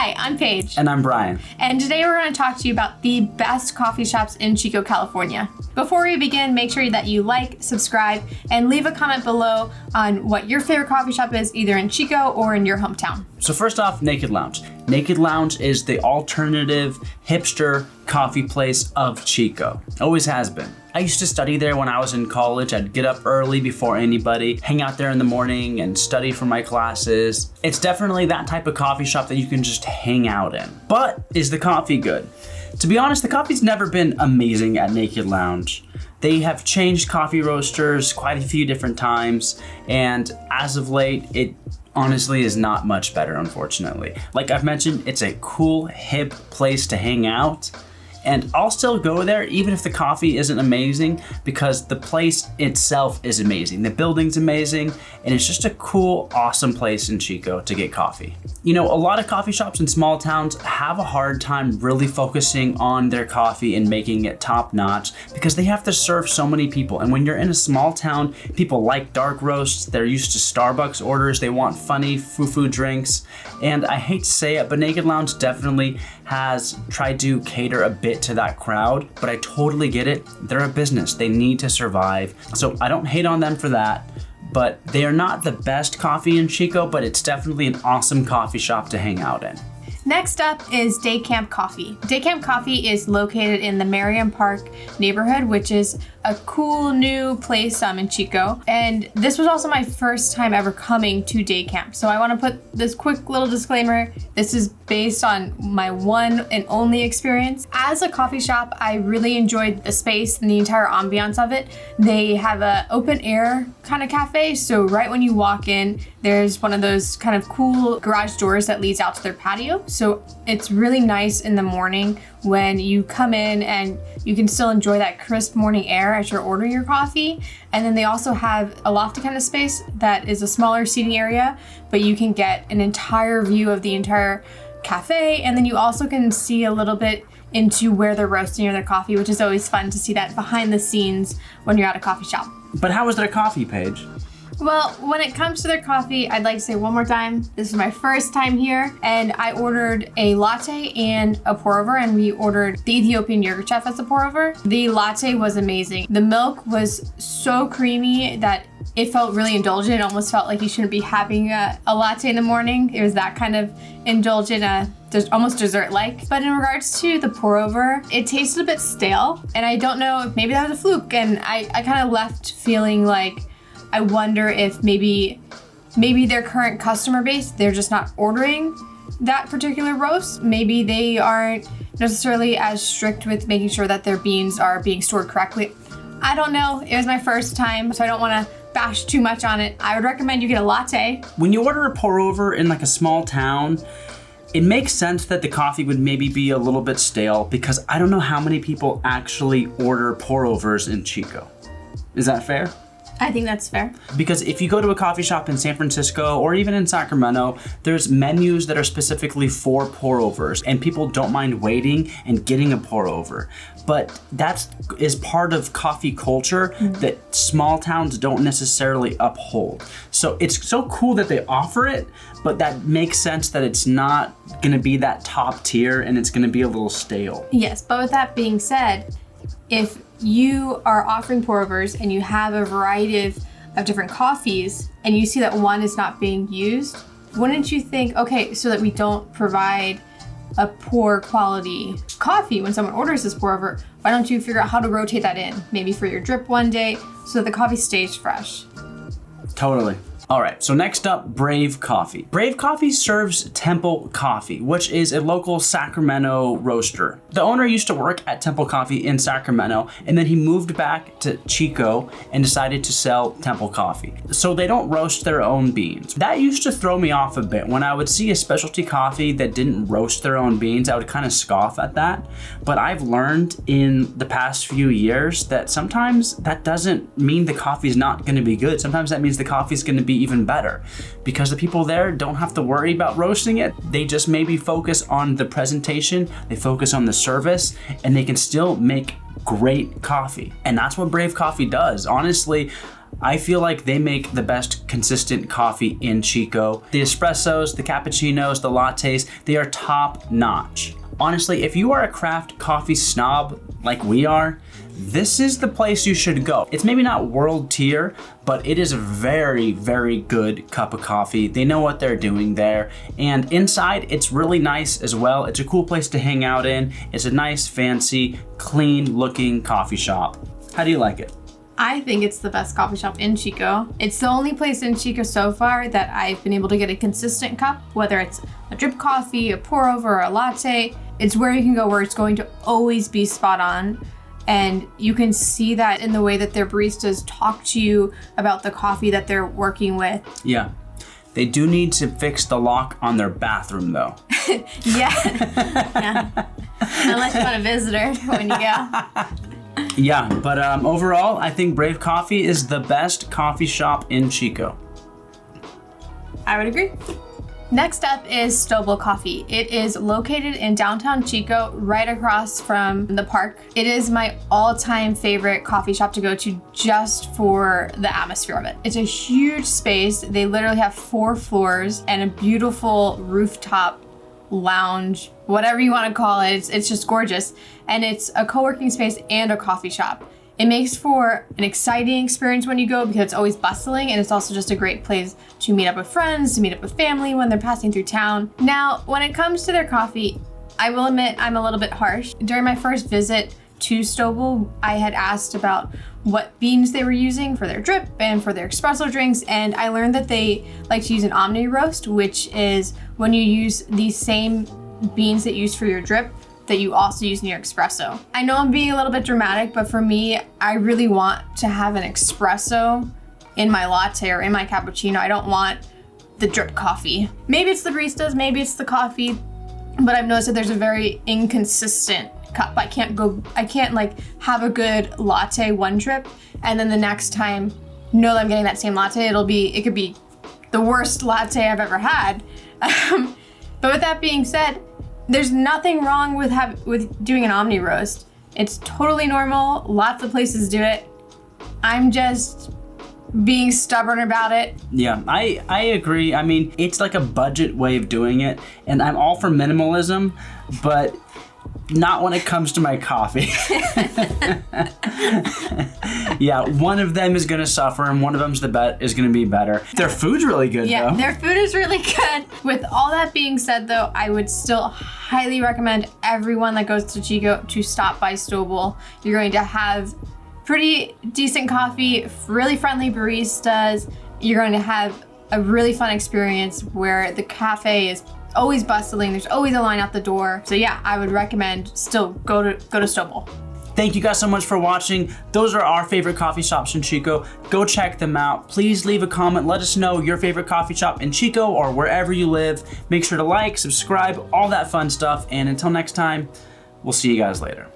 Hi, I'm Paige. And I'm Brian. And today we're going to talk to you about the best coffee shops in Chico, California. Before we begin, make sure that you like, subscribe, and leave a comment below on what your favorite coffee shop is, either in Chico or in your hometown. So first off, Naked Lounge. Naked Lounge is the alternative hipster coffee place of Chico. Always has been. I used to study there when I was in college. I'd get up early before anybody, hang out there in the morning and study for my classes. It's definitely that type of coffee shop that you can just hang out in. But is the coffee good? To be honest, the coffee's never been amazing at Naked Lounge. They have changed coffee roasters quite a few different times, and as of late, it honestly is not much better, unfortunately. Like I've mentioned, it's a cool, hip place to hang out. And I'll still go there even if the coffee isn't amazing, because the place itself is amazing. The building's amazing, and it's just a cool, awesome place in Chico to get coffee. You know, a lot of coffee shops in small towns have a hard time really focusing on their coffee and making it top notch because they have to serve so many people. And when you're in a small town, people like dark roasts, they're used to Starbucks orders, they want funny foo-foo drinks. And I hate to say it, but Naked Lounge definitely has tried to cater a bit to that crowd, but I totally get it. They're a business, they need to survive. So I don't hate on them for that, but they are not the best coffee in Chico, but it's definitely an awesome coffee shop to hang out in. Next up is Daycamp Coffee. Daycamp Coffee is located in the Merriam Park neighborhood, which is a cool new place in Chico. And this was also my first time ever coming to Daycamp. So I want to put this quick little disclaimer. This is based on my one and only experience. As a coffee shop, I really enjoyed the space and the entire ambiance of it. They have an open air kind of cafe. So right when you walk in, there's one of those kind of cool garage doors that leads out to their patio. So it's really nice in the morning when you come in and you can still enjoy that crisp morning air as you're ordering your coffee. And then they also have a lofty kind of space that is a smaller seating area, but you can get an entire view of the entire cafe. And then you also can see a little bit into where they're roasting their coffee, which is always fun to see that behind the scenes when you're at a coffee shop. But how was their coffee, Paige? Well, when it comes to their coffee, I'd like to say one more time, this is my first time here, and I ordered a latte and a pour-over, and we ordered the Ethiopian yogurt chef as a pour-over. The latte was amazing. The milk was so creamy that it felt really indulgent. It almost felt like you shouldn't be having a latte in the morning. It was that kind of indulgent, almost dessert-like. But in regards to the pour-over, it tasted a bit stale, and I don't know if maybe that was a fluke, and I kind of left feeling like, I wonder if maybe their current customer base, they're just not ordering that particular roast. Maybe they aren't necessarily as strict with making sure that their beans are being stored correctly. I don't know. It was my first time, so I don't want to bash too much on it. I would recommend you get a latte. When you order a pour over in like a small town, it makes sense that the coffee would maybe be a little bit stale, because I don't know how many people actually order pour overs in Chico. Is that fair? I think that's fair. Because if you go to a coffee shop in San Francisco or even in Sacramento, there's menus that are specifically for pour-overs, and people don't mind waiting and getting a pour-over. But that is part of coffee culture that small towns don't necessarily uphold. So it's so cool that they offer it, but that makes sense that it's not gonna be that top tier and it's gonna be a little stale. Yes, but with that being said, if you are offering pour-overs and you have a variety of different coffees and you see that one is not being used, wouldn't you think, okay, so that we don't provide a poor quality coffee when someone orders this pour-over, why don't you figure out how to rotate that in? Maybe for your drip one day so that the coffee stays fresh. Totally. All right, so next up, Brave Coffee. Brave Coffee serves Temple Coffee, which is a local Sacramento roaster. The owner used to work at Temple Coffee in Sacramento, and then he moved back to Chico and decided to sell Temple Coffee. So they don't roast their own beans. That used to throw me off a bit. When I would see a specialty coffee that didn't roast their own beans, I would kind of scoff at that. But I've learned in the past few years that sometimes that doesn't mean the coffee's not gonna be good. Sometimes that means the coffee's gonna be even better, because the people there don't have to worry about roasting it. They just maybe focus on the presentation, they focus on the service, and they can still make great coffee. And that's what Brave Coffee does. Honestly, I feel like they make the best consistent coffee in Chico. The espressos, the cappuccinos, the lattes, they are top notch. Honestly, if you are a craft coffee snob like we are, this is the place you should go. It's maybe not world tier, but it is a very, very good cup of coffee. They know what they're doing there. And inside, it's really nice as well. It's a cool place to hang out in. It's a nice, fancy, clean looking coffee shop. How do you like it? I think it's the best coffee shop in Chico. It's the only place in Chico so far that I've been able to get a consistent cup, whether it's a drip coffee, a pour over, or a latte. It's where you can go where it's going to always be spot on. And you can see that in the way that their baristas talk to you about the coffee that they're working with. Yeah. They do need to fix the lock on their bathroom though. Yeah. Unless you want a visitor when you go. Yeah, but overall, I think Brave Coffee is the best coffee shop in Chico. I would agree. Next up is Stoble Coffee. It is located in downtown Chico, right across from the park. It is my all-time favorite coffee shop to go to just for the atmosphere of it. It's a huge space. They literally have 4 floors and a beautiful rooftop lounge, whatever you want to call it. It's just gorgeous. And it's a co-working space and a coffee shop. It makes for an exciting experience when you go because it's always bustling, and it's also just a great place to meet up with friends, to meet up with family when they're passing through town. Now, when it comes to their coffee, I will admit I'm a little bit harsh. During my first visit to Stoble, I had asked about what beans they were using for their drip and for their espresso drinks, and I learned that they like to use an omni roast, which is when you use these same beans that you use for your drip that you also use in your espresso. I know I'm being a little bit dramatic, but for me, I really want to have an espresso in my latte or in my cappuccino. I don't want the drip coffee. Maybe it's the baristas, maybe it's the coffee, but I've noticed that there's a very inconsistent cup. I can't like have a good latte one drip and then the next time know that I'm getting that same latte. It could be the worst latte I've ever had. But with that being said, there's nothing wrong with doing an omni roast. It's totally normal. Lots of places do it. I'm just being stubborn about it. Yeah, I agree. I mean, it's like a budget way of doing it, and I'm all for minimalism, but not when it comes to my coffee. Yeah, one of them is gonna suffer and one of them's is gonna be better. Their food's really good though. Their food is really good. With all that being said though, I would still highly recommend everyone that goes to Chico to stop by Stoble. You're going to have pretty decent coffee, really friendly baristas. You're going to have a really fun experience where the cafe is always bustling. There's always a line out the door. So yeah, I would recommend still go to Stoble. Thank you guys so much for watching. Those are our favorite coffee shops in Chico. Go check them out. Please leave a comment. Let us know your favorite coffee shop in Chico or wherever you live. Make sure to like, subscribe, all that fun stuff. And until next time, we'll see you guys later.